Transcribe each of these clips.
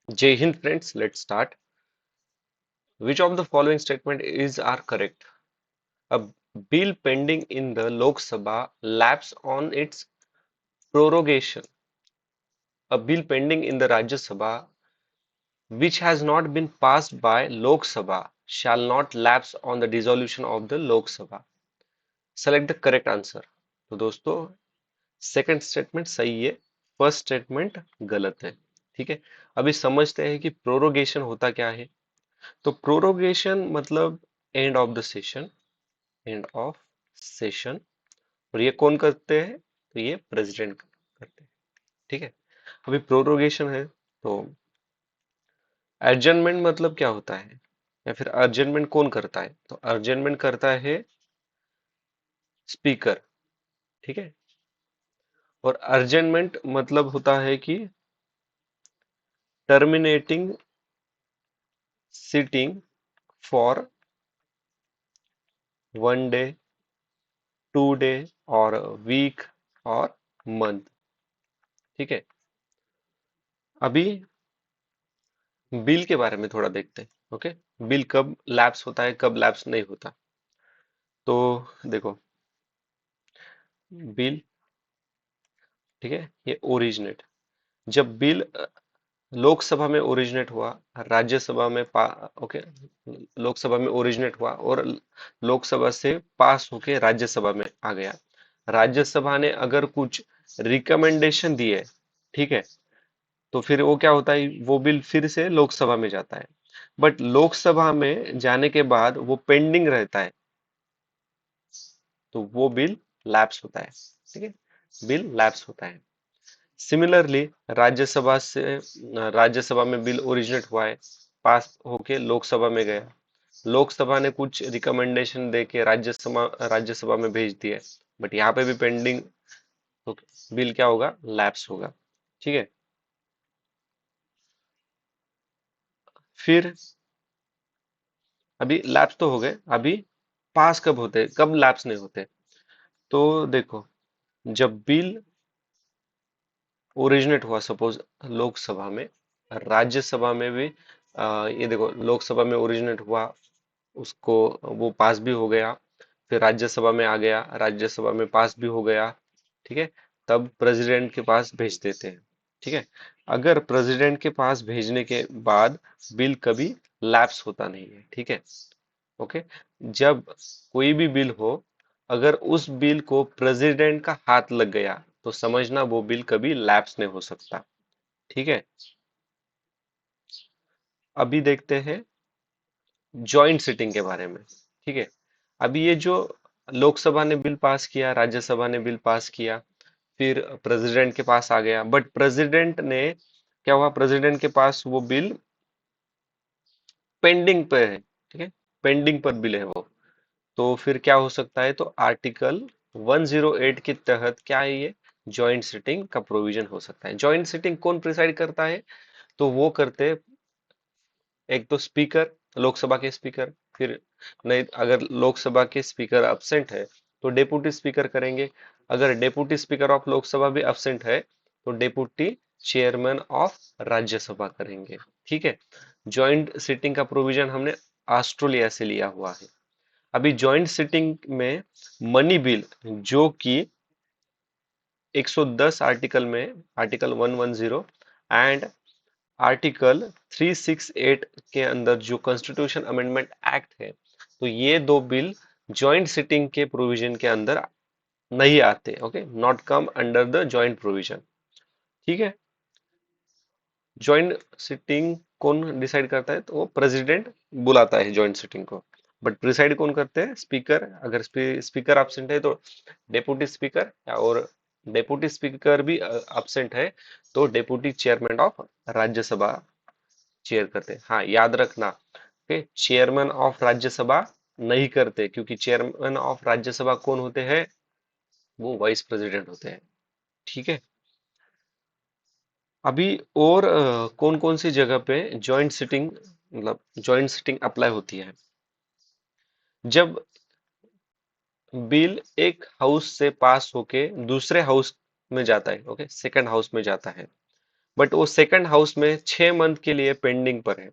Jai Hind friends, let's start. Which of the following statement is are correct? A bill pending in the Lok Sabha lapse on its prorogation. A bill pending in the Rajya Sabha which has not been passed by Lok Sabha shall not lapse on the dissolution of the Lok Sabha. Select the correct answer. तो दोस्तों second statement सही है, first statement गलत है। ठीक है, अभी समझते हैं कि प्रोरोगेशन होता क्या है। तो प्रोरोगेशन मतलब end of the session, end of session. और ये कौन करते हैं? तो ये प्रेसिडेंट करते हैं। ठीक है, अभी प्रोरोगेशन है तो एडजर्नमेंट मतलब क्या होता है, या फिर अर्जेंटमेंट कौन करता है? तो अर्जेंटमेंट करता है स्पीकर। ठीक है, और अर्जेंटमेंट मतलब होता है कि terminating sitting for 1 day, 2 day और वीक और मंथ। ठीक है, अभी बिल के बारे में थोड़ा देखते हैं। ओके, बिल कब लैप्स होता है, कब लैप्स नहीं होता। तो देखो, बिल, ठीक है, ये ओरिजिनेट, जब बिल लोकसभा में ओरिजिनेट हुआ, राज्यसभा में ओके, लोकसभा में ओरिजिनेट हुआ और लोकसभा से पास होके राज्यसभा में आ गया। राज्यसभा ने अगर कुछ रिकमेंडेशन दिए, ठीक है, तो फिर वो क्या होता है, वो बिल फिर से लोकसभा में जाता है। बट लोकसभा में जाने के बाद वो पेंडिंग रहता है, तो वो बिल लैप्स होता है। ठीक है, बिल लैप्स होता है। सिमिलरली राज्यसभा से, राज्यसभा में बिल ओरिजिनेट हुआ है, पास होके लोकसभा में गया, लोकसभा ने कुछ रिकमेंडेशन दे के राज्यसभा राज्यसभा में भेज दिया है, बट यहाँ पे भी पेंडिंग, तो बिल क्या होगा, लैप्स होगा। ठीक है, फिर अभी लैप्स तो हो गए, अभी पास कब होते हैं, कब लैप्स नहीं होते? तो देखो, जब बिल ओरिजिनेट हुआ, सपोज लोकसभा में, राज्यसभा में भी ये देखो, लोकसभा में ओरिजिनेट हुआ, उसको वो पास भी हो गया, फिर राज्यसभा में आ गया, राज्यसभा में पास भी हो गया। ठीक है, तब प्रेसिडेंट के पास भेज देते हैं। ठीक है, अगर प्रेसिडेंट के पास भेजने के बाद बिल कभी लैप्स होता नहीं है। ठीक है, ओके, जब कोई भी बिल हो, अगर उस बिल को प्रेसिडेंट का हाथ लग गया तो समझना वो बिल कभी लैप्स नहीं हो सकता। ठीक है, अभी देखते हैं जॉइंट सिटिंग के बारे में। ठीक है, अभी ये जो लोकसभा ने बिल पास किया, राज्यसभा ने बिल पास किया, फिर प्रेसिडेंट के पास आ गया, बट प्रेसिडेंट ने क्या हुआ, प्रेसिडेंट के पास वो बिल पेंडिंग पे है। ठीक है, पेंडिंग पर बिल है वो, तो फिर क्या हो सकता है, तो आर्टिकल 108 के तहत क्या है ये, जॉइंट सिटिंग का प्रोविजन हो सकता है। जॉइंट सिटिंग कौन प्रिसाइड करता है? तो वो करते, एक तो स्पीकर, लोकसभा के स्पीकर, फिर नहीं, अगर लोकसभा के स्पीकर अब्सेंट है तो डेप्यूटी स्पीकर करेंगे, अगर डेप्यूटी स्पीकर ऑफ लोकसभा भी अब्सेंट है तो डेप्यूटी चेयरमैन ऑफ राज्यसभा करेंगे। ठीक है, जॉइंट सिटिंग का प्रोविजन हमने ऑस्ट्रेलिया से लिया हुआ है। अभी जॉइंट सिटिंग में मनी बिल, जो कि 110 आर्टिकल में, आर्टिकल 110 एंड आर्टिकल 368 के अंदर जो कॉन्स्टिट्यूशन अमेंडमेंट एक्ट है, तो ये दो बिल जॉइंट सिटिंग के प्रोविजन के अंदर नहीं आते। Okay, not come under the joint provision. ठीक है, जॉइंट सिटिंग कौन डिसाइड करता है? तो वो प्रेसिडेंट बुलाता है जॉइंट सिटिंग को, बट प्रिसाइड कौन करते हैं? स्पीकर। अगर स्पीकर एब्सेंट है तो डेप्यूटी स्पीकर, और डेप्यूटी स्पीकर भी एब्सेंट है तो deputy chairman of Rajya Sabha chair करते हैं। हाँ, याद रखना, ओके, चेयरमैन ऑफ राज्यसभा नहीं करते, क्योंकि चेयरमैन ऑफ राज्यसभा कौन होते हैं? वो वाइस प्रेसिडेंट होते हैं। ठीक है, अभी और कौन कौन सी जगह पे जॉइंट सिटिंग, मतलब जॉइंट सिटिंग अप्लाई होती है? जब बिल एक हाउस से पास होके दूसरे हाउस में जाता है, ओके, सेकंड हाउस में जाता है, बट वो सेकंड हाउस में 6 मंथ के लिए पेंडिंग पर है,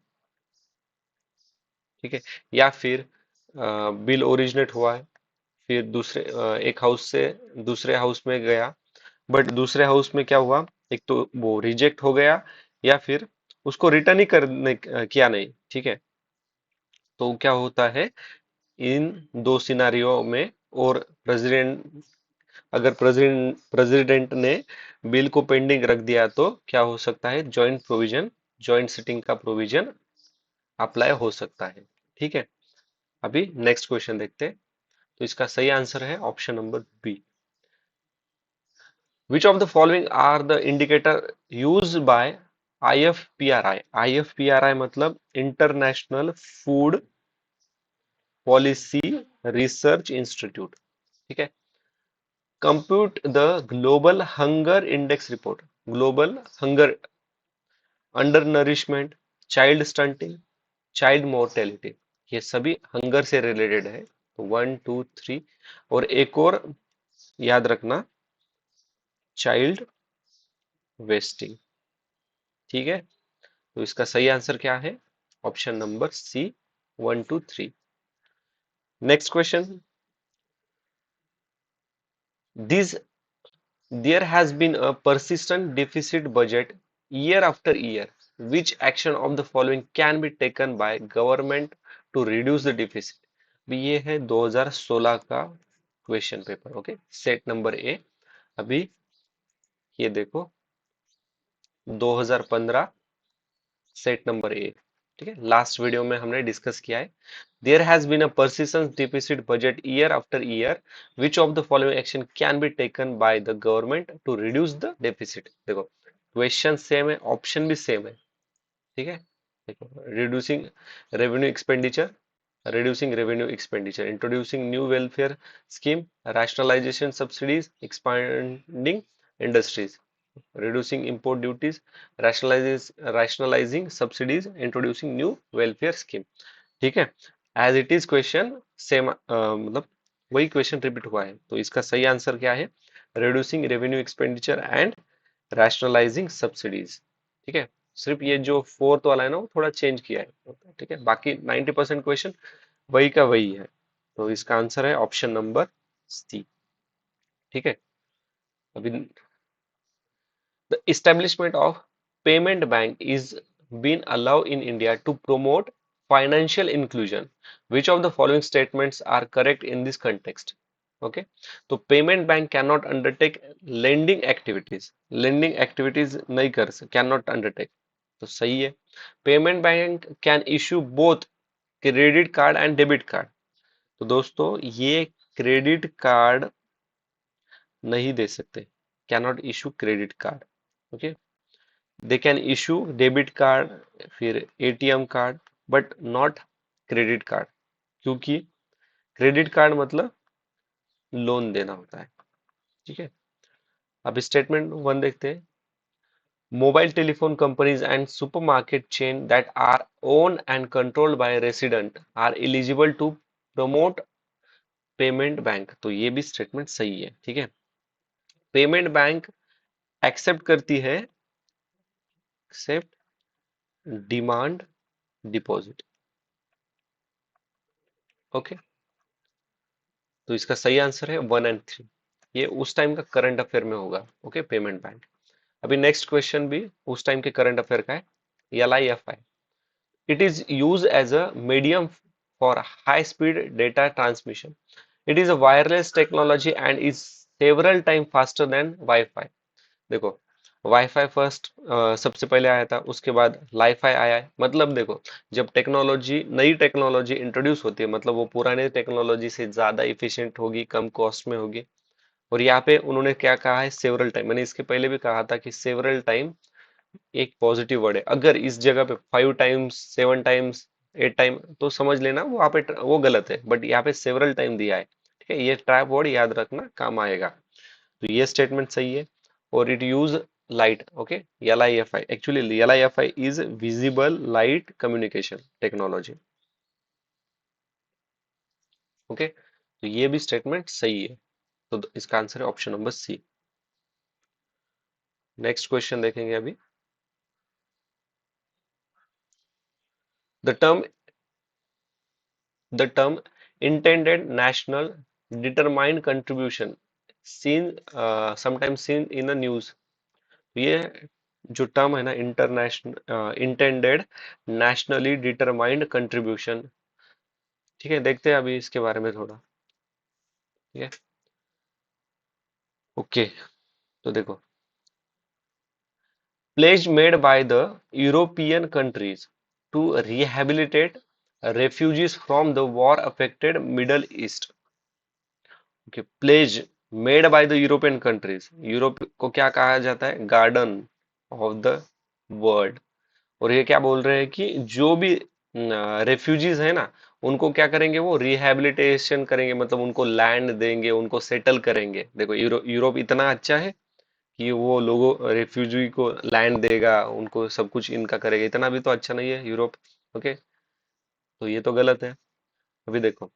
ठीक है। या फिर बिल ओरिजिनेट हुआ है, फिर एक हाउस से दूसरे हाउस में गया, बट दूसरे हाउस में क्या हुआ, एक तो वो रिजेक्ट हो गया, या फिर उसको रिटर्न ही करने किया नहीं, ठीक है। तो क्या होता है इन दो सिनारियो में, और प्रेसिडेंट, अगर प्रेसिडेंट ने बिल को पेंडिंग रख दिया तो क्या हो सकता है, जॉइंट सिटिंग का प्रोविजन अप्लाई हो सकता है, ठीक है। अभी नेक्स्ट क्वेश्चन देखते हैं। तो इसका सही आंसर है option number B. Which of the following are the indicator use by IFPRI? IFPRI मतलब international food policy research institute, ठीक है। Compute the global hunger index report, global hunger, under nourishment, child stunting, child mortality, ये सभी hunger से related है। तो 1 2 3, और एक और याद रखना, चाइल्ड वेस्टिंग, ठीक है। तो इसका सही आंसर क्या है, option number C, 1 2 3। Next question, this there has been a persistent deficit budget year after year. Which action of the following can be taken by government to reduce the deficit? अभी ये है 2016 का question paper, okay, set number A. अभी ये देखो 2015 set number A, ठीक है। Last video में हमने डिस्कस किया है, there has been a persistent deficit budget year after year, which of the following action can be taken by the government to reduce the deficit? देखो question same है, option भी same है, ठीक है। देखो, reducing revenue expenditure, introducing new welfare scheme, rationalization subsidies, expanding industries, reducing import duties, rationalizing subsidies, introducing new welfare scheme, ठीक है। As it is question same, मतलब वही क्वेश्चन रिपीट हुआ है। तो इसका सही आंसर क्या है, reducing revenue expenditure and rationalising subsidies, ठीक है। सिर्फ ये जो फोर्थ वाला है ना, वो थोड़ा चेंज किया है, ठीक है। बाकी 90% क्वेश्चन वही का वही है। तो इसका आंसर है ऑप्शन नंबर सी, ठीक है। अभी the establishment of payment bank is been allowed in India to promote financial inclusion. Which of the following statements are correct in this context? Okay, तो payment bank can not undertake lending activities नहीं कर सकते, can not undertake, तो सही है। Payment bank can issue both credit card and debit card, तो दोस्तों ये क्रेडिट कार्ड नहीं दे सकते, can not issue credit card, okay. They can issue debit card, फिर ATM card, but not credit card, क्योंकि क्रेडिट कार्ड मतलब loan देना होता है, ठीक है। अब स्टेटमेंट वन देखते हैं। Mobile telephone companies and supermarket chain that are own and controlled by resident are eligible to promote payment bank, तो ये भी स्टेटमेंट सही है, ठीक है। पेमेंट बैंक एक्सेप्ट करती है, एक्सेप्ट डिमांड डिपॉजिट, ओके। तो इसका सही आंसर है 1 और 3, ये उस टाइम का करंट अफेयर में होगा, ओके, पेमेंट बैंक। अभी नेक्स्ट क्वेश्चन भी उस टाइम के करंट अफेयर का है। LIFI, it is use as a medium for high speed data transmission, it is a wireless technology and is several time faster than WiFi. देखो, WiFi first सबसे पहले आया था, उसके बाद लाईफाई आया है। मतलब देखो, जब टेक्नोलॉजी, नई टेक्नोलॉजी इंट्रोड्यूस होती है, मतलब वो पुराने टेक्नोलॉजी से ज्यादा इफिशिएंट होगी, कम कॉस्ट में होगी। और यहाँ पे उन्होंने क्या कहा है, सेवरल टाइम, मैंने इसके पहले भी कहा था कि सेवरल टाइम एक पॉजिटिव वर्ड है। अगर इस जगह पे 5 टाइम्स, 7 टाइम्स, 8 टाइम, तो समझ लेना वो यहाँ पे वो गलत है, बट यहाँ पे सेवरल टाइम दिया है, ठीक है। ये ट्रैप वर्ड याद रखना, काम आएगा। तो ये स्टेटमेंट सही है। और it use light, okay. LIFI, actually LIFI is visible light communication technology, okay. तो ये भी स्टेटमेंट सही है। तो इसका आंसर है option number C. Next question देखेंगे अभी। The term the term intended national determined contribution seen sometimes seen in the news. ये जो टर्म है ना, international intended nationally determined contribution, ठीक है, देखते हैं अभी इसके बारे में थोड़ा। ठीक है, ओके, तो देखो, pledge made by the European countries to rehabilitate refugees from the war affected Middle East। Okay, pledge made by the European countries, Europe को क्या कहा जाता है, गार्डन ऑफ द वर्ल्ड। और ये क्या बोल रहे हैं कि जो भी रेफ्यूजीज है ना, उनको क्या करेंगे, वो रिहेबिलिटेशन करेंगे, मतलब उनको लैंड देंगे, उनको सेटल करेंगे। देखो, यूरोप इतना अच्छा है कि वो लोगों रेफ्यूजी को लैंड देगा, उनको सब कुछ इनका करेगा, इतना भी तो अच्छा नहीं है यूरोप। ओके, तो ये तो गलत है। अभी देखो,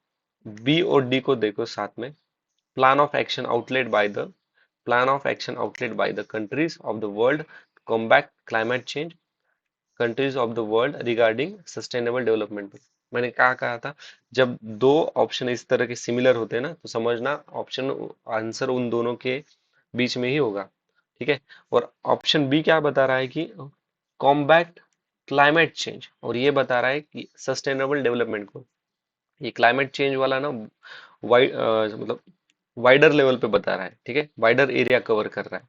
बी और डी को देखो साथ में। plan of action outlaid by the plan of action outlaid by the countries of the world to combat climate change, countries of the world regarding sustainable development। मैंने कहा था, जब दो ऑप्शन इस तरह के सिमिलर होते हैं ना, तो समझना ऑप्शन आंसर उन दोनों के बीच में ही होगा। ठीक है, और ऑप्शन बी क्या बता रहा है कि कॉम्बैट क्लाइमेट चेंज, और ये बता रहा है कि सस्टेनेबल डेवलपमेंट को। ये क्लाइमेट चेंज वाला ना वाइड मतलब वाइडर लेवल पे बता रहा है, ठीक है, वाइडर एरिया कवर कर रहा है।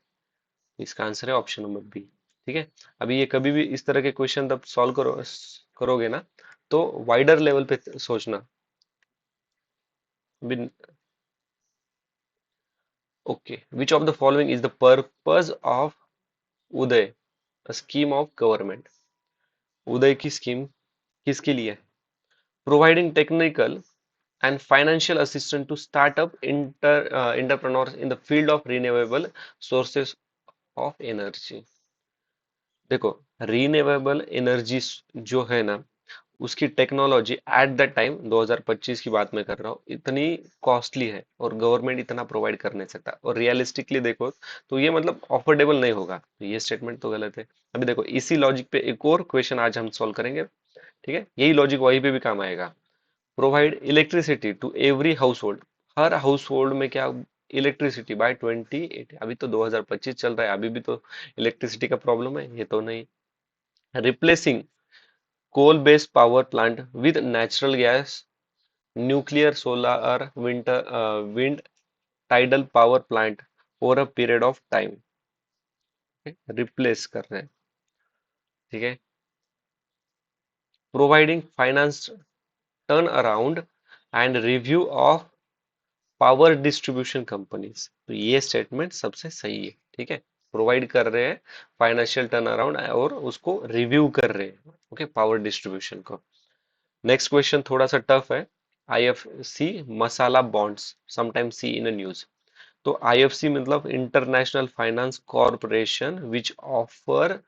इसका आंसर है ऑप्शन नंबर बी। ठीक है, अभी ये कभी भी इस तरह के क्वेश्चन तब सॉल्व करोगे ना, तो वाइडर लेवल पे सोचना। Okay, which of the following is the purpose of UDAY, scheme of government. UDAY की स्कीम किसके लिए है? Providing technical and financial assistance to startup entrepreneurs in the field of renewable sources of energy। देखो, renewable energy जो है ना, उसकी technology at the time 2025 की बात मैं कर रहा हूँ, इतनी कॉस्टली है और गवर्नमेंट इतना प्रोवाइड कर नहीं सकता। और रियलिस्टिकली देखो तो ये मतलब अफोर्डेबल नहीं होगा, तो ये स्टेटमेंट तो गलत है। अभी देखो, इसी लॉजिक पे एक और क्वेश्चन आज हम सॉल्व करेंगे। ठीक है, यही लॉजिक वहीं पे भी काम आएगा। Provide electricity to every household, हर हाउस होल्ड में क्या, इलेक्ट्रिसिटी बाय 2080। अभी तो 2025 चल रहा है, अभी भी तो इलेक्ट्रिसिटी का प्रॉब्लम है, ये तो नहीं। Replacing coal based power plant with natural gas, nuclear, solar, wind tidal power plant over a period of time। Replace कर रहे हैं। ठीक है, providing finance turn around and review of power distribution companies, तो ये स्टेटमेंट सबसे सही है। ठीक है, प्रोवाइड कर रहे हैं फाइनेंशियल टर्न अराउंड और उसको रिव्यू कर रहे हैं, ओके, पावर डिस्ट्रीब्यूशन को। नेक्स्ट क्वेश्चन थोड़ा सा टफ है। IFC masala bonds sometime see in news. तो आईएफसी मतलब international finance corporation which offer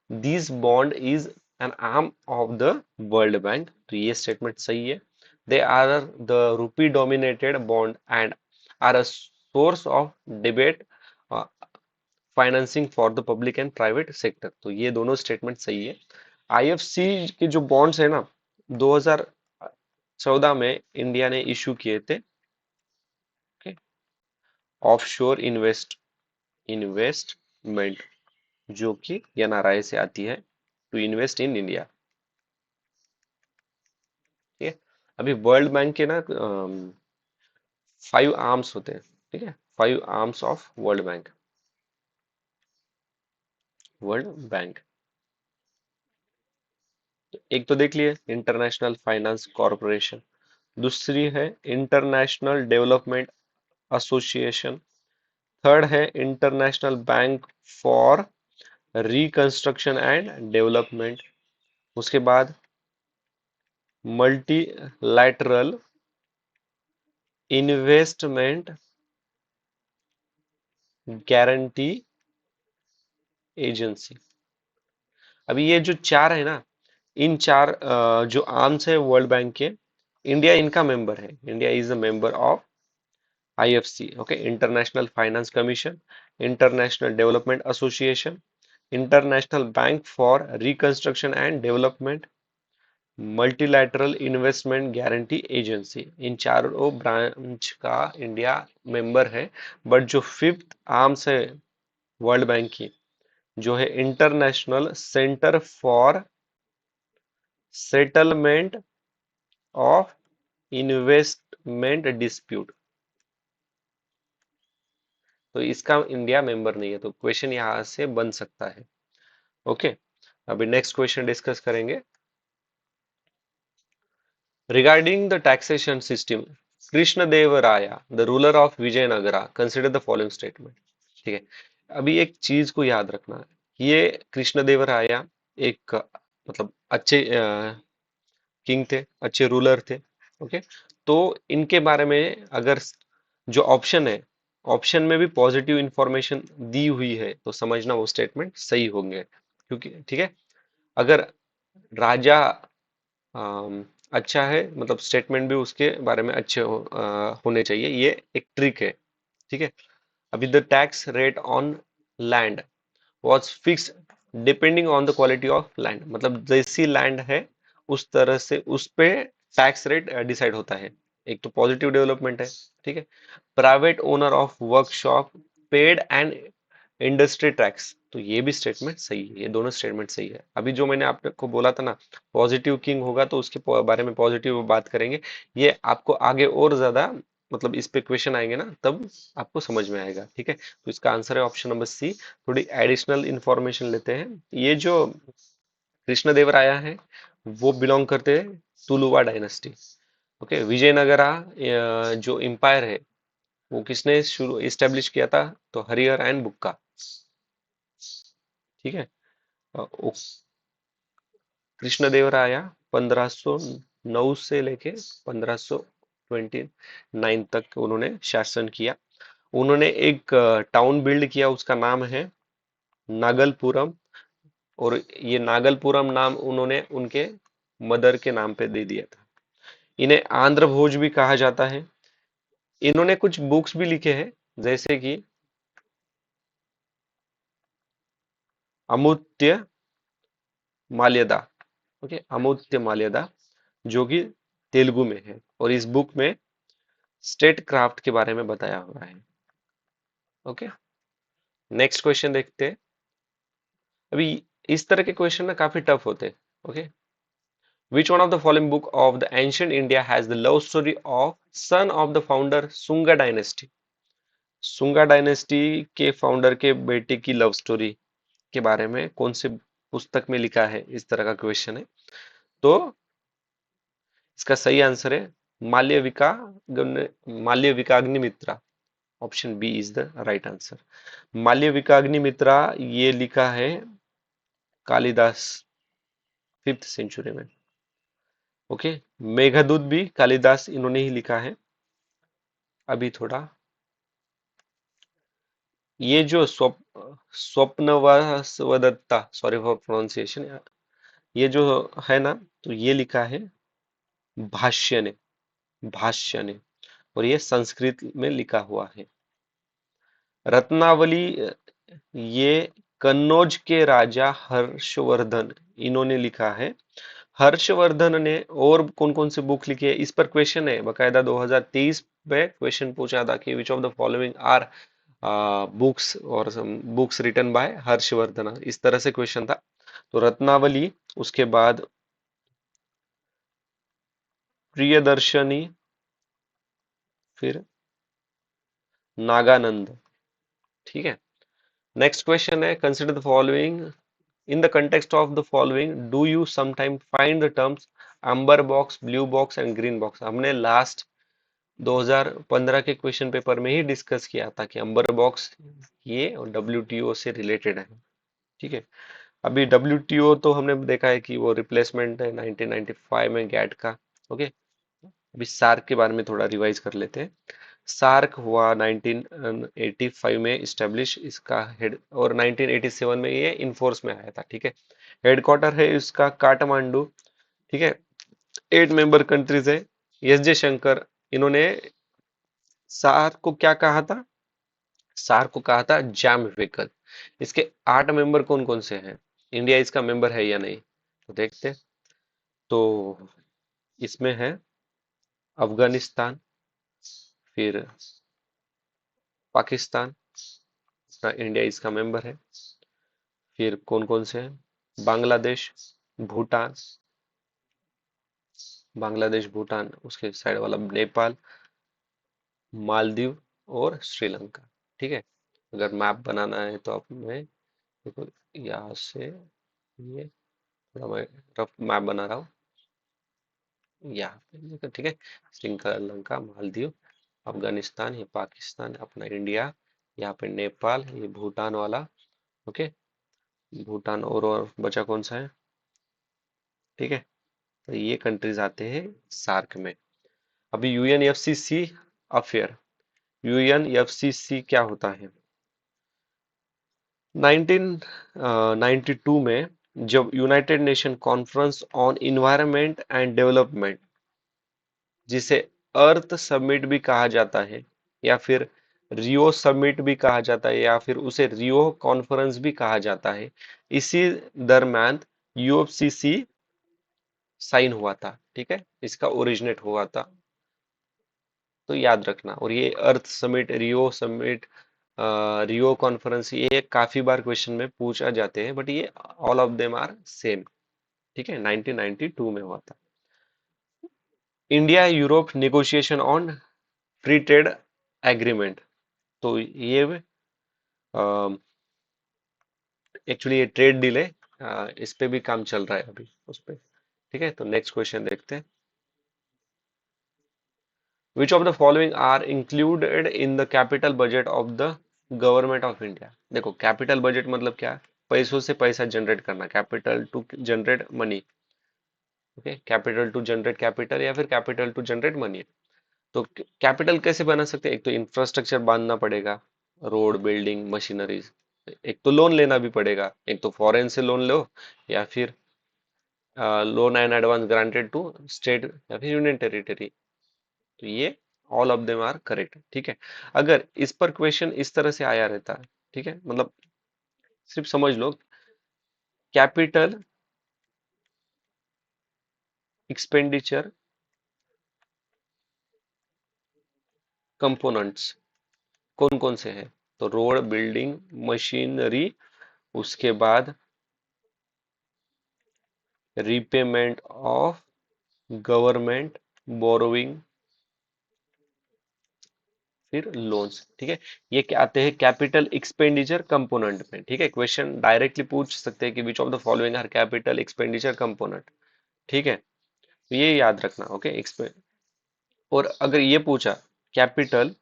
this bond is an arm of the world bank, तो ये स्टेटमेंट सही है। They are the rupee dominated bond and are a source of debate financing for the public and private sector, तो ये दोनों statement सही है। IFC के जो बॉन्ड्स है ना, 2014 में इंडिया ने इशू किए थे, ऑफशोर इन्वेस्टमेंट, जो कि एनआरआई से आती है, टू इन्वेस्ट इन इंडिया। ठीक है, अभी वर्ल्ड बैंक के ना 5 आर्म्स होते हैं। ठीक है, 5 arms of world bank. World bank, एक तो देख लिए इंटरनेशनल फाइनेंस कॉरपोरेशन, दूसरी है इंटरनेशनल डेवलपमेंट एसोसिएशन, थर्ड है international bank for reconstruction and development, उसके बाद मल्टीलैटरल इन्वेस्टमेंट गारंटी एजेंसी। अभी ये जो चार है ना, इन चार जो आर्म्स है वर्ल्ड बैंक के, इंडिया इनका मेंबर है, India is a member of IFC. Okay, international finance commission, international development association, international bank for reconstruction and development, multilateral investment guarantee agency. इन चारों ब्रांच का इंडिया मेंबर है, but जो fifth arms है world bank की, जो है international centre for settlement of investment dispute, तो इसका इंडिया मेंबर नहीं है, तो क्वेश्चन यहां से बन सकता है। ओके, अभी नेक्स्ट क्वेश्चन डिस्कस करेंगे regarding the taxation system. Krishnadevaraya the ruler of Vijayanagara consider the following statement. ठीक है, अभी एक चीज को याद रखना है, ये कृष्णदेवराया एक मतलब अच्छे किंग थे, अच्छे रूलर थे। ओके, तो इनके बारे में अगर जो ऑप्शन है, ऑप्शन में भी पॉजिटिव इंफॉर्मेशन दी हुई है, तो समझना वो स्टेटमेंट सही होंगे, क्योंकि ठीक है, अगर राजा अच्छा है, मतलब स्टेटमेंट भी उसके बारे में अच्छे होने चाहिए, ये एक ट्रिक है। ठीक है, अभी the tax rate on land was fix depending on the quality of land, मतलब जैसी लैंड है उस तरह से उस पे टैक्स रेट डिसाइड होता है। एक तो पॉजिटिव डेवलपमेंट है। ठीक है, private owner of workshop paid and industry tax, तो ये भी स्टेटमेंट सही है, ये दोनों स्टेटमेंट सही है। अभी जो मैंने आपको बोला था ना, पॉजिटिव किंग होगा तो उसके बारे में पॉजिटिव बात करेंगे, ये आपको आगे और ज्यादा मतलब इस पे क्वेश्चन आएंगे ना, तब आपको समझ में आएगा। ठीक है, तो इसका आंसर है ऑप्शन नंबर सी। थोड़ी एडिशनल इंफॉर्मेशन लेते हैं, ये जो कृष्णदेवराया है वो बिलोंग करते हैं तुलुवा डायनेस्टी। ओके, विजयनगरा जो एम्पायर है वो किसने शुरू इस्टेब्लिश किया था, तो हरिहर एंड बुक्का। ठीक है, कृष्णदेवराया 1509 से लेके 1529 तक उन्होंने शासन किया। उन्होंने एक टाउन बिल्ड किया, उसका नाम है नागलपुरम, और ये नागलपुरम नाम उन्होंने उनके मदर के नाम पे दे दिया था। इन्हें आंध्र भोज भी कहा जाता है। इन्होंने कुछ बुक्स भी लिखे हैं, जैसे कि अमुत्य माल्यदा। ओके, अमुत्य माल्यदा, जो कि तेलुगु में है, और इस बुक में स्टेट क्राफ्ट के बारे में बताया हुआ है। ओके, नेक्स्ट क्वेश्चन देखते हैं। अभी इस तरह के क्वेश्चन ना काफी टफ होते हैं। Okay, which one of the following book of the ancient India has the love story of son of the founder Sunga dynasty. Sunga dynasty के फाउंडर के बेटे की लव स्टोरी के बारे में कौन से पुस्तक में लिखा है, इस तरह का क्वेश्चन है। तो इसका सही आंसर है Malavika, Malavikagnimitra. Option B is the right answer. Malavikagnimitra ये लिखा है कालिदास, 5th सेंचुरी में। ओके, मेघदूत भी कालिदास इन्होंने ही लिखा है। अभी थोड़ा ये जो स्वप्नवदत्ता, सॉरी फॉर प्रोनाउंसिएशन, ये जो है ना, तो ये लिखा है भाष्य ने, भाष्य ने, और ये संस्कृत में लिखा हुआ है। रत्नावली ये कन्नौज के राजा हर्षवर्धन इन्होंने लिखा है। हर्षवर्धन ने और कौन कौन से बुक लिखी है, इस पर क्वेश्चन है बकायदा। 2023 में क्वेश्चन पूछा था कि which of the following are books और बुक्स रिटन बाय हर्षवर्धन, इस तरह से क्वेश्चन था। तो रत्नावली, उसके बाद प्रियदर्शनी, फिर नागानंद। ठीक है, नेक्स्ट क्वेश्चन है consider the following in the context of the following do you sometime find the terms amber box, blue box and green box. हमने लास्ट 2015 के क्वेश्चन पेपर में ही डिस्कस किया था कि अम्बर बॉक्स ये और डब्ल्यूटीओ से रिलेटेड है। ठीक है, अभी डब्ल्यूटीओ तो हमने देखा है कि वो रिप्लेसमेंट है 1995 में गैट का। ओके, अभी सार्क के बारे में थोड़ा रिवाइज कर लेते हैं। सार्क हुआ 1985 में इस्टेब्लिश, इसका हेड, और 1987 में ये इनफोर्स में आया था। ठीक है, हेडक्वार्टर है इसका काठमांडू। ठीक है, 8 मेंबर कंट्रीज है। एस जे शंकर इन्होंने सार्क को क्या कहा था, सार्क को कहा था जैम व्हीकल। इसके 8 मेंबर कौन कौन से हैं, इंडिया इसका मेंबर है या नहीं, तो देखते हैं। तो इसमें है अफगानिस्तान, फिर पाकिस्तान, अपना इंडिया इसका मेंबर है। फिर कौन कौन से हैं? बांग्लादेश, भूटान, बांग्लादेश भूटान, उसके साइड वाला नेपाल, मालदीव और श्रीलंका। ठीक है। अगर मैप बनाना है तो आप मैं देखो यहाँ से ये थोड़ा मैं रफ मैप बना रहा हूँ यहाँ पे देखो, ठीक है। श्रीलंका, मालदीव, अफगानिस्तान, ये पाकिस्तान, अपना इंडिया, यहाँ पे नेपाल, ये भूटान वाला। ओके। भूटान और बचा कौन सा है? ठीक है। तो ये कंट्रीज आते हैं सार्क में। अभी यूएनएफसीसी अफेयर, यूएनएफसीसी क्या होता है? 1992 में जब United nation conference on environment and development, जिसे अर्थ समिट भी कहा जाता है या फिर रियो समिट भी कहा जाता है या फिर उसे रियो कॉन्फ्रेंस भी कहा जाता है, इसी दरम्यान यूएफसीसी साइन हुआ था। ठीक है, इसका ओरिजिनेट हुआ था। तो याद रखना। और ये अर्थ समिट, रियो समिट, रियो कॉन्फ्रेंस, ये काफी बार क्वेश्चन में पूछा जाते हैं, बट ये all of them are same. ठीक है, 1992 में हुआ था। India Europe negotiation on free trade agreement. तो ये एक्चुअली ये ट्रेड डील है, इस पे भी काम चल रहा है अभी उस पे। ठीक है, तो नेक्स्ट क्वेश्चन देखते हैं। Which of the following are included in the capital budget of the government of India? देखो, कैपिटल बजट मतलब क्या? पैसों से पैसा जनरेट करना, capital to generate money. Okay, capital to generate capital या फिर कैपिटल टू जनरेट मनी। तो कैपिटल कैसे बना सकते हैं? एक तो इंफ्रास्ट्रक्चर बांधना पड़ेगा, रोड, बिल्डिंग, मशीनरीज। एक तो लोन लेना भी पड़ेगा, एक तो फॉरेन से लोन लो या फिर loan and advance granted to state या फिर यूनियन टेरिटरी। तो ये all of them are correct. ठीक है। अगर इस पर क्वेश्चन इस तरह से आया रहता है, ठीक है, मतलब सिर्फ समझ लो, कैपिटल एक्सपेंडिचर कंपोनेंट्स कौन कौन से हैं? तो रोड, बिल्डिंग, मशीनरी, उसके बाद रीपेमेंट ऑफ गवर्नमेंट बोरोइंग, फिर लोन्स। ठीक है। ये क्या आते हैं? कैपिटल एक्सपेंडिचर कंपोनेंट में। ठीक है, क्वेश्चन डायरेक्टली पूछ सकते हैं कि which of the following are capital expenditure component. ठीक है, तो ये याद रखना। ओके, और अगर ये पूछा कैपिटल,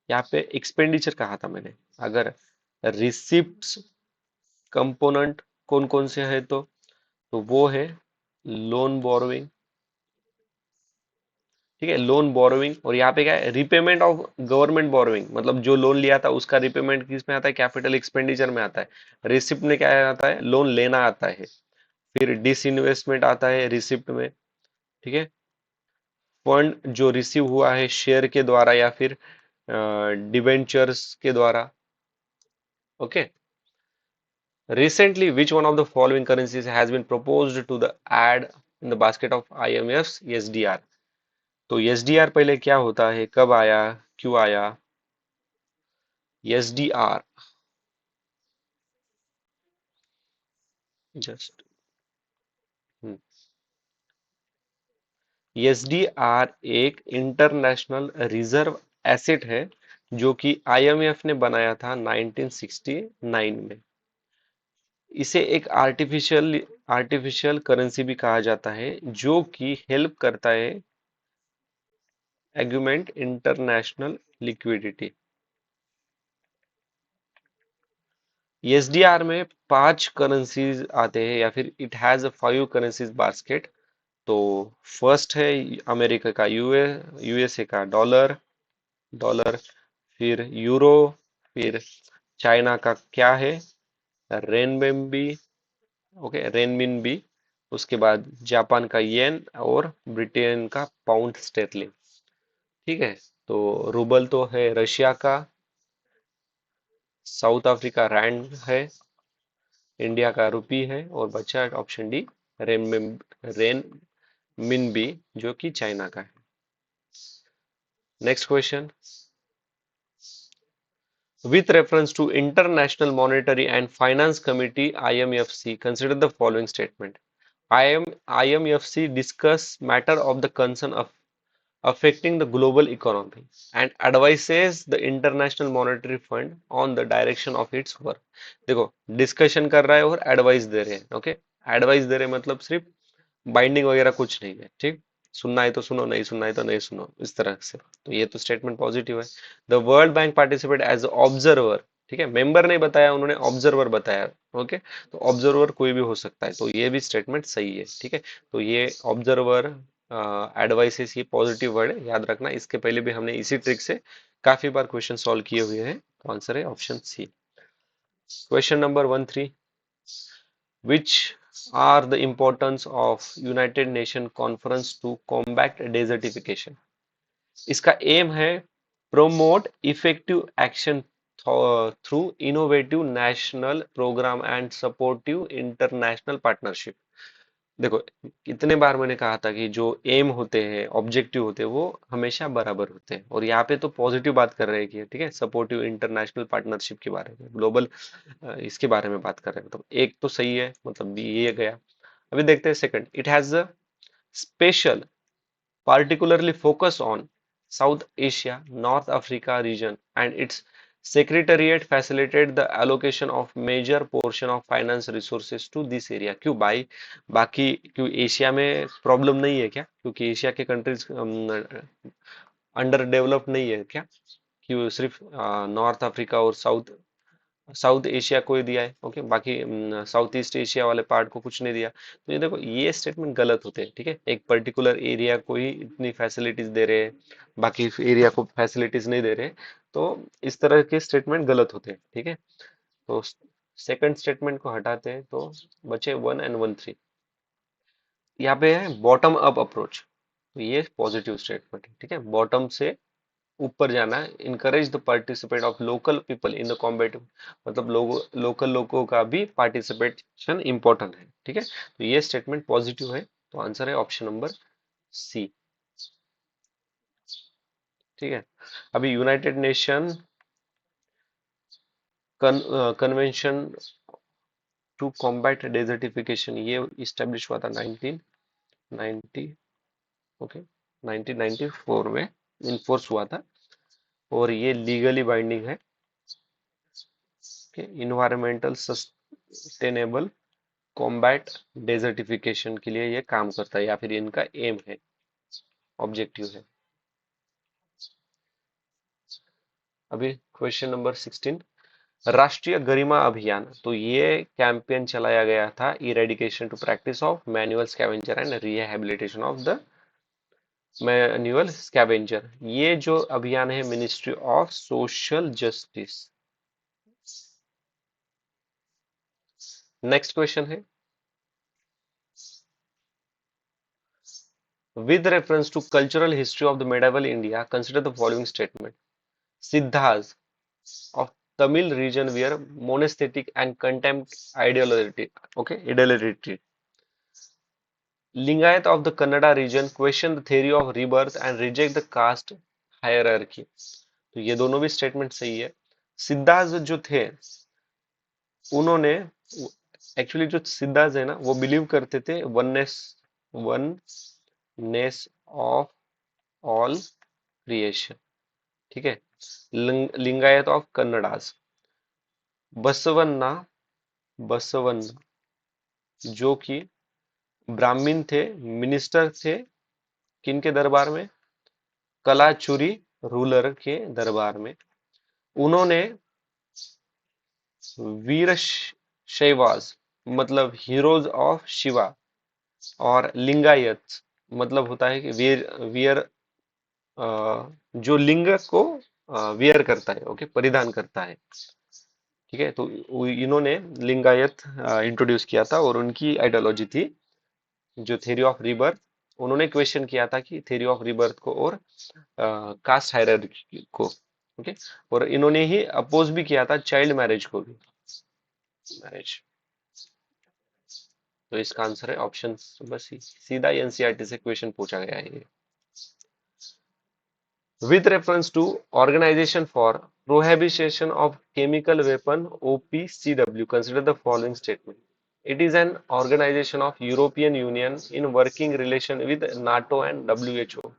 यहाँ पे एक्सपेंडिचर कहा था मैंने, अगर रिसिप्ट्स कंपोनेंट कौन कौन से है तो वो है लोन बोरोइंग। ठीक है, लोन बोरोइंग। और यहाँ पे क्या है? रिपेमेंट ऑफ गवर्नमेंट बोरोइंग, मतलब जो लोन लिया था उसका रिपेमेंट किस में आता है? कैपिटल एक्सपेंडिचर में आता है। रिसिप्ट में क्या आता है? लोन लेना आता है। फिर डिसइन्वेस्टमेंट आता है रिसिप्ट में। ठीक है। फंड जो रिसीव हुआ है शेयर के द्वारा या फिर डिबेंचर्स के द्वारा। Okay. Recently, which one of the following currencies has been proposed to the add in the basket of IMF's SDR? तो SDR पहले क्या होता है, कब आया, क्यों आया? SDR, जस्ट SDR एक इंटरनेशनल रिजर्व एसेट है जो कि IMF ने बनाया था 1969 में। इसे एक आर्टिफिशियल करेंसी भी कहा जाता है जो कि हेल्प करता है एग्यूमेंट इंटरनेशनल लिक्विडिटी। एसडीआर में 5 करेंसीज आते हैं या फिर it has a 5 currencies basket. तो फर्स्ट है अमेरिका का यूएसए का डॉलर, डॉलर, फिर यूरो, फिर चाइना का क्या है? रेनबेम्बी। Okay, renminbi. उसके बाद जापान का येन और ब्रिटेन का पाउंड स्टेरलिंग। ठीक है। तो रूबल तो है रशिया का, साउथ अफ्रीका रैंड है, इंडिया का रुपी है और बचा ऑप्शन डी रेन रेन मिनबी, जो कि चाइना का है। Next question, with reference to International Monetary and Finance Committee IMFC, consider the following statement. IMFC discuss matter of the concern of affecting the global economy and advises the International Monetary Fund on the direction of its work. देखो, discussion कर रहा है और advice दे रहे हैं। Okay, advice दे रहे हैं मतलब सिर्फ बाइंडिंग वगैरह कुछ नहीं है। ठीक, सुनना है तो सुनो, नहीं सुनना है तो नहीं सुनो, इस तरह से। तो ये तो स्टेटमेंट पॉजिटिव है। The world bank participate as observer, ठीक है, मेंबर नहीं बताया उन्होंने, ऑब्जर्वर बताया। ओके, तो ऑब्जर्वर कोई भी हो सकता है, तो ये भी स्टेटमेंट सही है। ठीक है, तो ये ऑब्जर्वर एडवाइसेस, ये पॉजिटिव वर्ड है, याद रखना। इसके पहले भी हमने इसी ट्रिक से काफी बार क्वेश्चन सॉल्व किए हुए हैं। तो आंसर है option C. Question number 13, which are the importance of United Nations Conference to combat desertification? इसका एम है promote effective action through innovative national program and supportive international partnership. देखो, इतने बार मैंने कहा था कि जो एम होते हैं, ऑब्जेक्टिव होते हैं, वो हमेशा बराबर होते हैं। और यहाँ पे तो पॉजिटिव बात कर रहे हैं कि ठीक है, सपोर्टिव इंटरनेशनल पार्टनरशिप के बारे में, ग्लोबल इसके बारे में बात कर रहे हैं। तो एक तो सही है, मतलब बी ये गया। अभी देखते हैं second, it has a special particularly focus on South Asia, North Africa region, and its secretariat facilitate the allocation of major portion of finance resources to this area। क्यों भाई, बाकी क्यों एशिया में प्रॉब्लम नहीं है क्या? क्योंकि एशिया के कंट्रीज अंडर डेवलप नहीं है क्या? क्यों सिर्फ नॉर्थ अफ्रीका और साउथ साउथ एशिया को ही दिया है? ओके, बाकी साउथ ईस्ट एशिया वाले पार्ट को कुछ नहीं दिया। तो ये देखो, ये स्टेटमेंट गलत होते हैं। ठीक है, एक पर्टिकुलर एरिया को ही इतनी फैसिलिटीज दे रहे हैं, बाकी एरिया को फैसिलिटीज नहीं दे रहे, तो इस तरह के स्टेटमेंट गलत होते हैं। ठीक है, तो सेकंड स्टेटमेंट को हटाते हैं तो बचे 1 और 13। यहाँ पे है बॉटम अप अप्रोच, तो ये पॉजिटिव स्टेटमेंट है। ठीक है, बॉटम से ऊपर जाना है। Encourage the participate of local people in the combative, मतलब लोगों, लोकल लोगों का भी पार्टिसिपेशन इंपॉर्टेंट है। ठीक है, तो ये स्टेटमेंट पॉजिटिव है। तो आंसर है ऑप्शन नंबर सी। ठीक है, अभी united nation convention to combat desertification, ये इस्टेब्लिश हुआ था 1990, ओके, 1994 में इन्फोर्स हुआ था, और ये लीगली बाइंडिंग है। इन्वायरमेंटल सस्टेनेबल कॉम्बैट डेजर्टिफिकेशन के लिए ये काम करता है, या फिर इनका एम है, ऑब्जेक्टिव है। अभी क्वेश्चन नंबर 16, राष्ट्रीय गरिमा अभियान, तो ये कैंपेन चलाया गया था eradication to practice of manual scavenger and rehabilitation of the manual scavenger. ये जो अभियान है ministry of social justice. Next question है, with reference to cultural history of the medieval India, consider the following statement. Siddhas of Tamil region were monastic and contempt ideology. Okay, idolatry. Lingayat of the Kannada region question the theory of rebirth and reject the caste hierarchy. तो ये दोनों भी statement सही है। सिद्धार्थ जो थे, उन्होंने actually, जो सिद्धार्थ है ना, वो बिलीव करते थे वननेस ऑफ ऑल क्रिएशन। ठीक है, लिंगायत ऑफ कन्नडास, बसवन्ना, बसवन्ना जो कि ब्राह्मण थे, मिनिस्टर थे, किनके दरबार में? कलाचुरी रूलर के दरबार में। उन्होंने वीर शैवास, मतलब हीरोज ऑफ शिवा, और लिंगायत मतलब होता है कि वीर वीर जो लिंग को वियर करता है, ओके, परिधान करता है। ठीक है, तो इन्होंने लिंगायत इंट्रोड्यूस किया था, और उनकी आइडियोलॉजी थी जो थ्योरी ऑफ रीबर्थ। उन्होंने क्वेश्चन किया था कि थ्योरी ऑफ रीबर्थ को और कास्ट हायरार्की को। ओके, और इन्होंने ही अपोज भी किया था चाइल्ड मैरिज को भी। मैरिज, तो इसका आंसर है ऑप्शन, बस सीधा एनसीईआरटी से क्वेश्चन पूछा गया है ये। With reference to Organization for Prohibition of Chemical Weapon (OPCW), consider the following statement. It is an organization of European Union in working relation with NATO and WHO.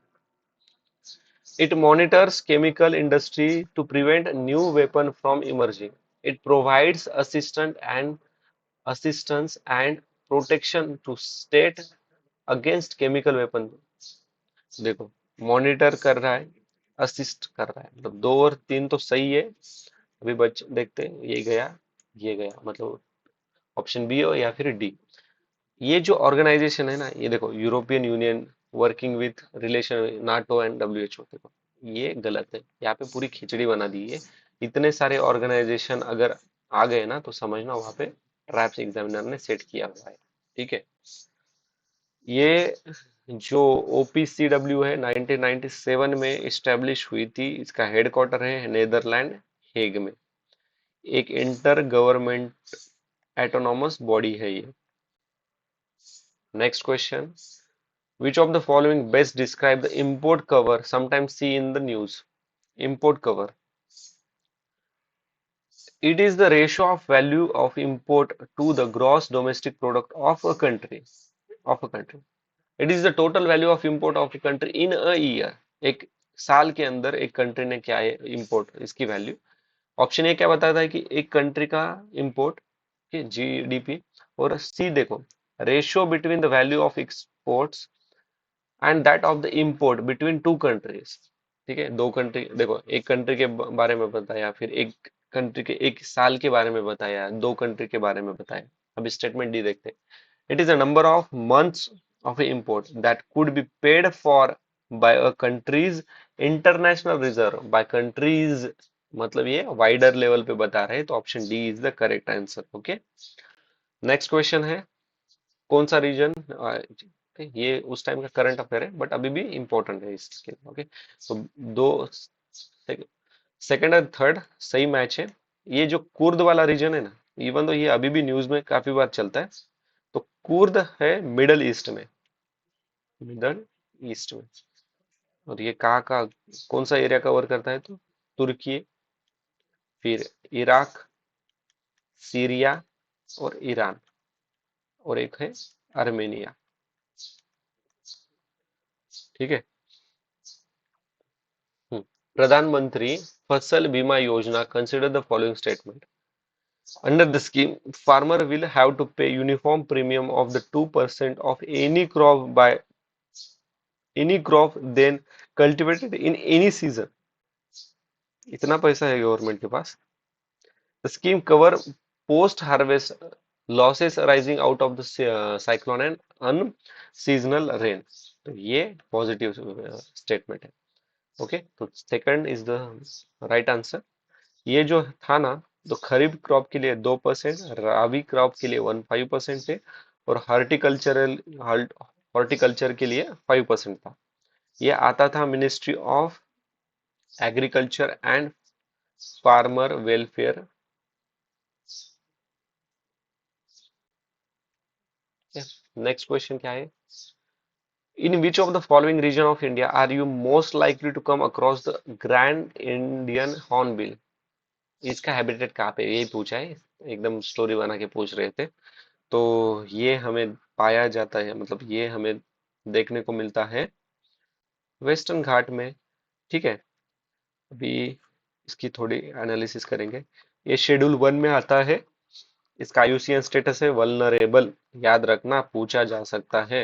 It monitors chemical industry to prevent new weapon from emerging. It provides assistance and protection to state against chemical weapon। देखो, monitor कर रहा है, assist कर रहा है, मतलब दो और तीन तो सही है। अभी बच देखते हैं, ये गया, मतलब ऑप्शन बी हो या फिर डी। ये जो ऑर्गेनाइजेशन है ना, ये देखो, European union working with relation NATO and WHO, देखो ये गलत है, यहाँ पे पूरी खिचड़ी बना दी है। इतने सारे ऑर्गेनाइजेशन अगर आ गए ना, तो समझना वहां पे ट्रैप्स एग्जामिनर ने सेट किया हुआ है। ठीक है, ये जो ओपीसीडब्ल्यू है 1997 में इस्टेब्लिश हुई थी। इसका हेडक्वार्टर है नेदरलैंड हेग में। एक इंटर गवर्नमेंट एटोनॉमस बॉडी है ये। Next question, which of the following best describe the import cover sometimes see in the news. Import cover, it is the ratio of value of import to the gross domestic product of a country, of a country। It is the total value of import of country in a year. एक साल के अंदर एक country ने क्या है import, इसकी value. Option A क्या बताता है कि एक कंट्री का इंपोर्ट के जीडीपी, और सी देखो, ratio between the value of exports and that of the import between two countries. ठीक है, दो कंट्री, देखो एक कंट्री के बारे में बताया, फिर एक कंट्री के एक साल के बारे में बताया, दो कंट्री के बारे में बताया। अब स्टेटमेंट डी देखते हैं। It is a number of months of import that could be paid for by a country's international reserve। by countries मतलब ये वाइडर लेवल पे बता रहे हैं, तो option D is the correct answer. Okay, next question है, कौन सा रीजन, ये उस टाइम का करंट अफेयर है बट अभी भी इंपॉर्टेंट है इसके। ओके, तो दो सेकंड और थर्ड सही मैच है। ये जो कुर्द वाला रीजन है ना, इवन तो ये अभी भी न्यूज में काफी बार चलता है। तो कुर्द है मिडल ईस्ट में, मिडल ईस्ट में। और ये कहाँ का, कौन सा एरिया कवर करता है, तो तुर्की, फिर इराक, सीरिया और ईरान, और एक है आर्मेनिया। ठीक है। प्रधानमंत्री फसल बीमा योजना consider the following statement. Under the scheme, farmer will have to pay uniform premium of the 2% of any crop then cultivated in any season। इतना पैसा है गवर्नमेंट के पास। The scheme cover post-harvest losses arising out of the cyclone and unseasonal rain। तो ये positive statement है। Okay, तो second is the right answer. ये जो था ना, तो खरीफ क्रॉप के लिए 2%, राबी क्रॉप के लिए 15% है, और हॉर्टिकल्चर के लिए 5% था। ये आता था ministry of agriculture and farmer welfare. Next question क्या है, in which of the following region of India are you most likely to come across the grand Indian hornbill. इसका हैबिटेट कहाँ पे है? यही पूछा है, एकदम स्टोरी बना के पूछ रहे थे। तो ये हमें पाया जाता है, मतलब ये हमें देखने को मिलता है वेस्टर्न घाट में। ठीक है, अभी इसकी थोड़ी एनालिसिस करेंगे। ये शेड्यूल 1 में आता है। इसका आईयूसीएन स्टेटस है वल्नरेबल। याद रखना, पूछा जा सकता है।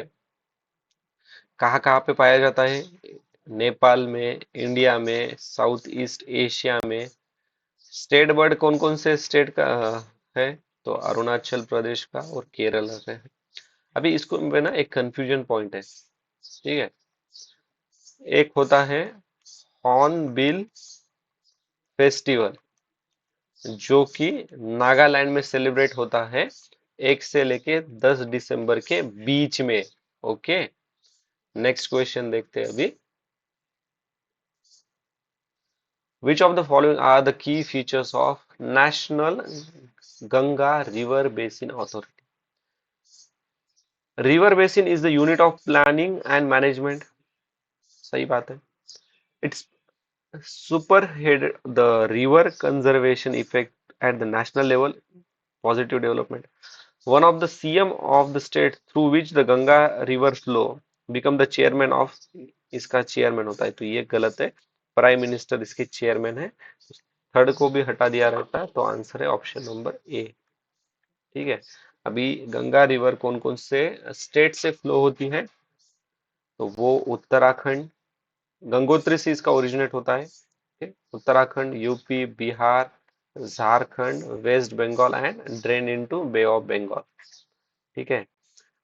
कहाँ कहाँ पे पाया जाता है? नेपाल में, इंडिया में, साउथ ईस्ट एशिया में। स्टेट बर्ड कौन कौन से स्टेट का है? तो अरुणाचल प्रदेश का और केरल का है। अभी इसको में ना एक कंफ्यूजन पॉइंट है। ठीक है, एक होता है हॉर्नबिल फेस्टिवल, जो कि नागालैंड में सेलिब्रेट होता है 1 से लेके 10 दिसंबर के बीच में। ओके, नेक्स्ट क्वेश्चन देखते हैं अभी। Which of the following are the key features of National Ganga River Basin Authority? River basin is the unit of planning and management, सही बात है। It's superhead the river conservation effect at the national level, positive development. One of the CM of the state through which the Ganga river flow become the chairman of, इसका chairman होता है, तो ये गलत है। प्राइम मिनिस्टर इसके chairman है। Third को भी हटा दिया रहता है, तो आंसर है ऑप्शन नंबर ए। ठीक है। अभी गंगा रिवर कौन कौन से स्टेट से फ्लो होती है, तो वो उत्तराखंड, गंगोत्री से इसका ओरिजिनेट होता है। ठीक है? Uttarakhand, UP, Bihar, Jharkhand, West Bengal and drain into Bay of Bengal. ठीक है।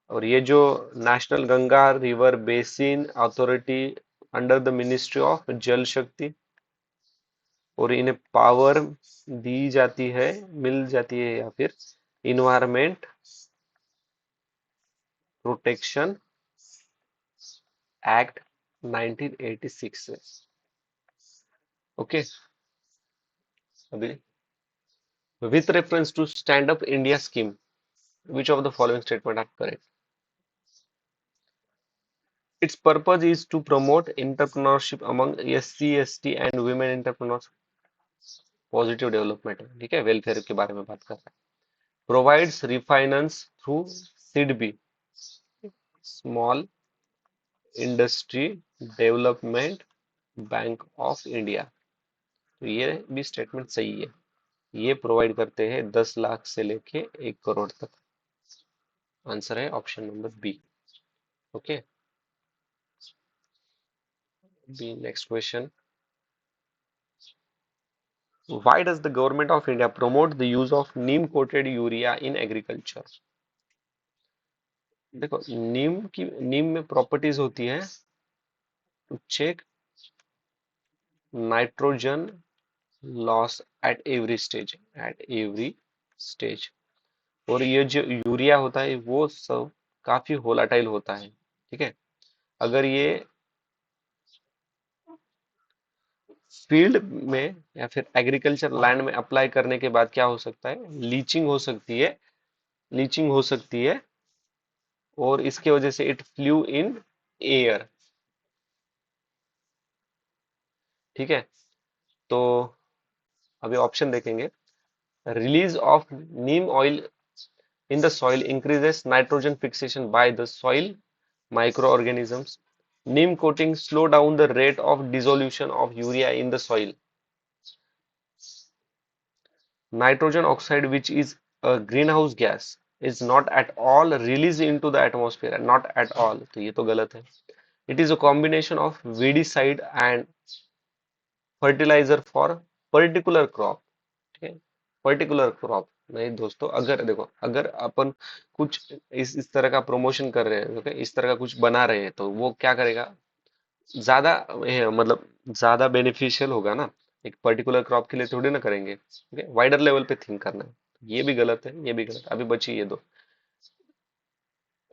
और ये जो national Ganga river basin authority under the ministry of Jal Shakti, और इन्हें पावर दी जाती है, मिल जाती है, या फिर इन्वायरमेंट प्रोटेक्शन एक्ट 1986 से। ओके। अभी with reference to stand up India scheme, which of the following statement are correct? Its purpose is to promote entrepreneurship among SC, ST and women entrepreneurs. Positive development है, ठीक है, welfare के बारे में बात कर रहा है। Provides refinance through SIDBI, small industry development bank of India, तो ये भी स्टेटमेंट सही है। ये प्रोवाइड करते हैं 10 लाख से लेके 1 करोड़ तक। आंसर है option number B. Okay. B next question, why does the government of India promote the use of neem coated urea in agriculture? देखो, नीम में प्रॉपर्टीज होती है to check nitrogen loss at every stage. और ये जो urea होता है वो सब काफी वोलाटाइल होता है। ठीक है। अगर ये फील्ड में या फिर एग्रीकल्चर लैंड में अप्लाई करने के बाद क्या हो सकता है, लीचिंग हो सकती है, लीचिंग हो सकती है, और इसके वजह से इट फ्लू इन एयर। ठीक है। तो अभी ऑप्शन देखेंगे। Release of Neem oil in the soil increases nitrogen fixation by the soil microorganisms. Neem coating slow down the rate of dissolution of urea in the soil. Nitrogen oxide, which is a greenhouse gas, is not at all released into the atmosphere. Not at all, तो ये तो गलत है। It is a combination of weedicide and fertilizer for particular crop। ठीक है। Particular crop नहीं दोस्तों, अगर देखो, अगर अपन कुछ इस तरह का प्रमोशन कर रहे हैं, ओके, इस तरह का कुछ बना रहे हैं, तो वो क्या करेगा, ज्यादा मतलब ज्यादा बेनिफिशियल होगा ना। एक पर्टिकुलर क्रॉप के लिए थोड़ी ना करेंगे, ठीक है, वाइडर लेवल पे थिंक करना है। ये भी गलत है, ये भी गलत। अभी बची ये दो।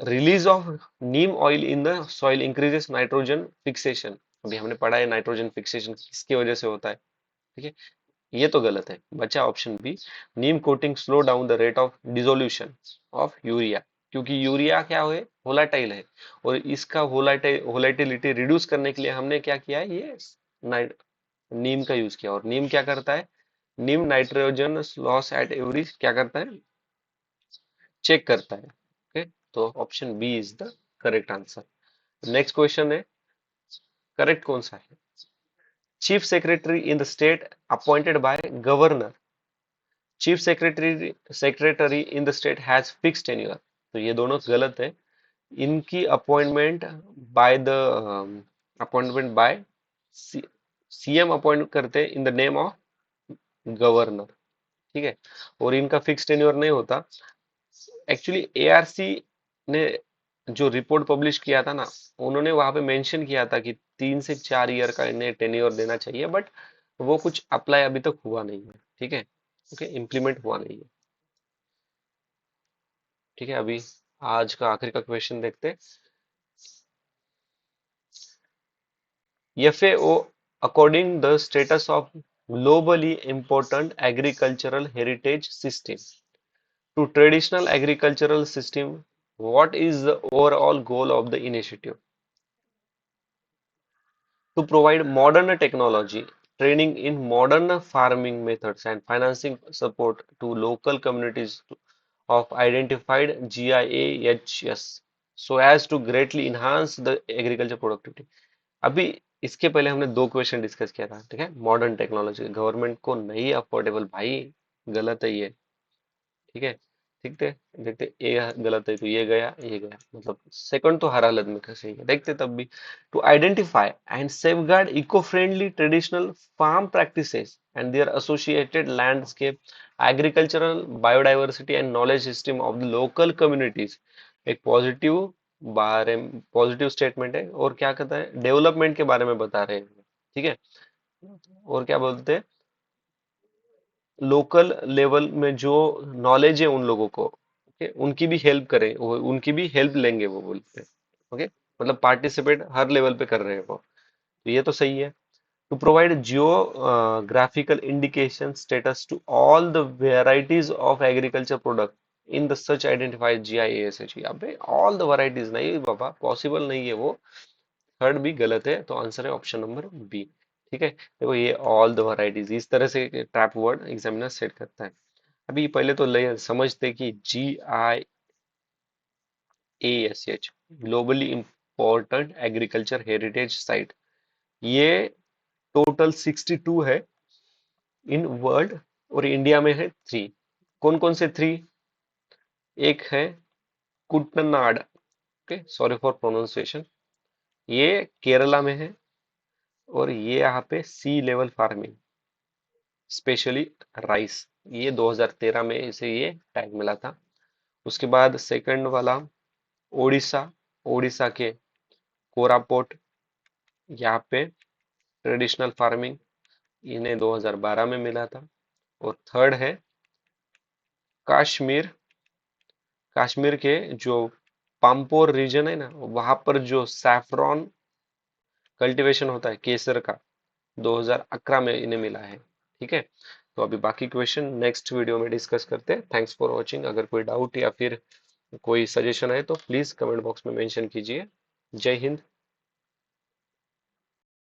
Release of Neem oil in the soil increases nitrogen fixation, अभी हमने पढ़ा है नाइट्रोजन फिक्सेशन किसकी वजह से होता है। ठीक है। ये तो गलत है, बचा option B. Neem coating slow down the rate of dissolution of urea, क्योंकि यूरिया क्या है, वोलाटाइल है, और इसका वोलाटिलिटी रिड्यूस करने के लिए हमने क्या किया है, ये नीम का यूज किया। और नीम क्या करता है, नीम नाइट्रोजन लॉस एट एवरी क्या करता है, चेक करता है। ओके। तो option B is the correct answer. Next question है, करेक्ट कौन सा है? Chief secretary in the state appointed by governor, chief secretary in the state has fixed tenure, तो ये दोनों गलत है। इनकी अपॉइंटमेंट बाय सीएम अपॉइंट करते in the name of governor. ठीक है। और इनका फिक्स टेन्योर नहीं होता। एक्चुअली एआरसी ने जो रिपोर्ट पब्लिश किया था ना, उन्होंने वहां पे मेंशन किया था कि 3 से 4 ईयर का इन्हें टेन्योर देना चाहिए, बट वो कुछ अप्लाई अभी तक हुआ नहीं है। ठीक है। ओके, इम्प्लीमेंट हुआ नहीं है। ठीक है। अभी आज का आखिरी का क्वेश्चन देखते हैं। FAO according the status of globally important agricultural heritage system to traditional agricultural system, What is the overall goal of the initiative? To provide modern technology, training in modern farming methods, and financing support to local communities of identified GIAHS so as to greatly enhance the agriculture productivity. अभी इसके पहले हमने दो question discuss किया था, ठीक है। Modern technology government को नहीं अफोर्डेबल, भाई गलत है ये, ठीक है। देखते देखते ये गलत है तो ये गया, मतलब सेकंड तो हर हालत में का सही है, देखते तब भी। To identify and safeguard eco friendly traditional farm practices and their associated landscape agricultural biodiversity and knowledge system of the local communities. एक पॉजिटिव स्टेटमेंट है, और क्या कहता है, डेवलपमेंट के बारे में बता रहे हैं, ठीक है। और क्या बोलते हैं, लोकल लेवल में जो नॉलेज है उन लोगों को, ओके, उनकी भी हेल्प करें, वो उनकी भी हेल्प लेंगे वो बोलते हैं, ओके। मतलब पार्टिसिपेट हर लेवल पे कर रहे हैं वो, तो ये तो सही है। To provide geographical indication status to all the varieties of agriculture product in the such identified GIASH। अबे ऑल द वैरायटीज नहीं बाबा, पॉसिबल नहीं है वो, थर्ड भी गलत है, तो आंसर है ऑप्शन नंबर बी, ठीक है। देखो ये ऑल द वैरायटीज इस तरह से ट्रैप वर्ड एग्जामिनर सेट करता है। अभी पहले तो ले समझते कि GIASH globally important agriculture heritage site, ये टोटल 62 है इन वर्ल्ड, और इंडिया में है 3। कौन कौन से 3? एक है कुटनाड, ओके, सॉरी फॉर प्रोनाउंसिएशन, ये केरला में है, और ये यहाँ पे सी लेवल फार्मिंग, स्पेशली राइस, ये 2013 में इसे ये टैग मिला था। उसके बाद सेकंड वाला ओडिशा, ओडिशा के कोरापुट, यहाँ पे ट्रेडिशनल फार्मिंग, इन्हें 2012 में मिला था। और थर्ड है कश्मीर, कश्मीर के जो पाम्पोर रीजन है ना, वहां पर जो सैफरॉन कल्टीवेशन होता है केसर का, 2011 में इन्हें मिला है, ठीक है। तो अभी बाकी क्वेश्चन नेक्स्ट वीडियो में डिस्कस करते हैं। Thanks for watching. अगर कोई डाउट या फिर कोई सजेशन है तो प्लीज कमेंट बॉक्स में मेंशन कीजिए। जय हिंद।